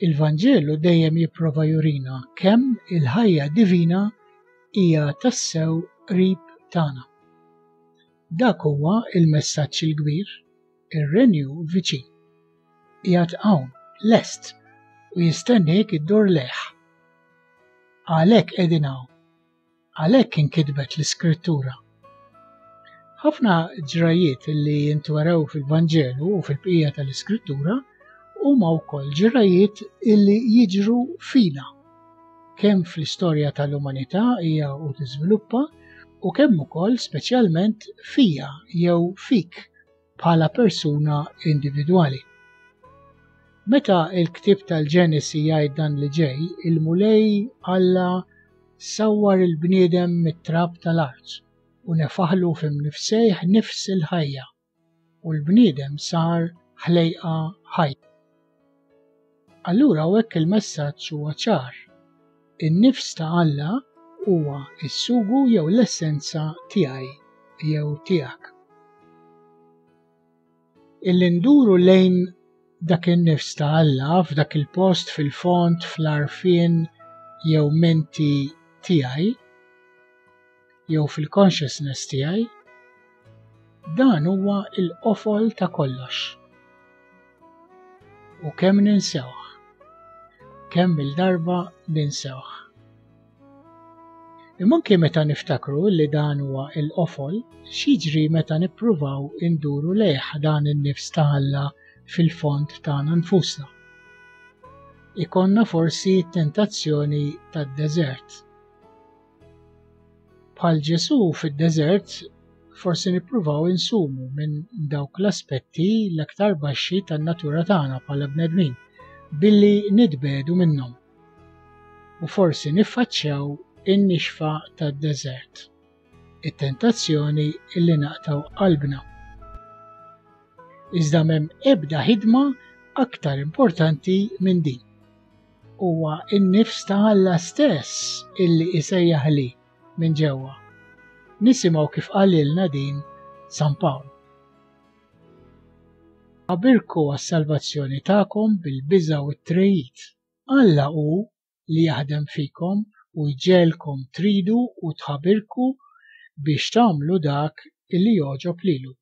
Il-Vanġelu dejjem jipprova jurina kemm il-ħajja divina hija tassew qrib tagħna. Dak huwa il-messaġġ il-kbir, ir-renju viċin. Qiegħed hawn lest u jistennik iddur leħ. Għalhekk qegħdin hawn, għalhekk inkitbet l-Iskrittura. Ħafna ġrajiet li jintwaraw fil-Vanġelu u fil-bqija tal-Iskrittura huma wkoll ġrajiet illi jiġru fina, kemm fl-istorja tal-umanità hija u tiżviluppa u kemm ukoll speċjalment fija jew fik bħala persuna individwali. Meta l-ktieb tal-Ġenesi jgħid dan li ġej, il-mulej Alla sawwar il-bniedem mit-trab tal-art u nefaħlu f'imnifsejh nifs il-ħajja u l-bniedem sar ħlejqa ħajja. Allura hekk il-messaġġ huwa ċar. In-nifs ta' Alla huwa s-sugu jew l-essenza tiegħi jew tiegħek. Illi nduru lejn dak in-nifs ta' Alla f'dak il-post fil-font fl-għarfien jew menti tiegħi jew fil-consciousness tiegħi, dan huwa l-qofol ta' kollox. U kemm ninsewh, kemm il-darba ninsewh. Imma anke meta niftakru li dan huwa l-qofol, x'jiġri meta nippruvaw induru lejh dan in-nifs ta' Alla fil-font tagħna nfusna. Ikonna forsi tentazzjoni tad-deżert. Bħal Ġesu fid-deżert forsi nippruvaw insumu minn dawk l-aspetti l-aktar baxxi tan-natura tagħna bħala bnedmin billi nitbedu minnhom. U forsi niffaċċjaw in-nixfa tad-deżert, it-tentazzjoni illi naqtaw qalbna. Iżda m'hemm ebda ħidma aktar importanti minn din. Huwa n-nifs ta' Alla stess illi isejjaħ li minn ġewwa. Nisimgħu kif qalilna din San Pawl. Ħabirku għas-salvazzjoni tagħkom bil-biża' u t-trejjid. Alla hu li jaħdem fikom u jġelkom tridu u tħabirku biex tagħmlu dak illi jogħġob lilu.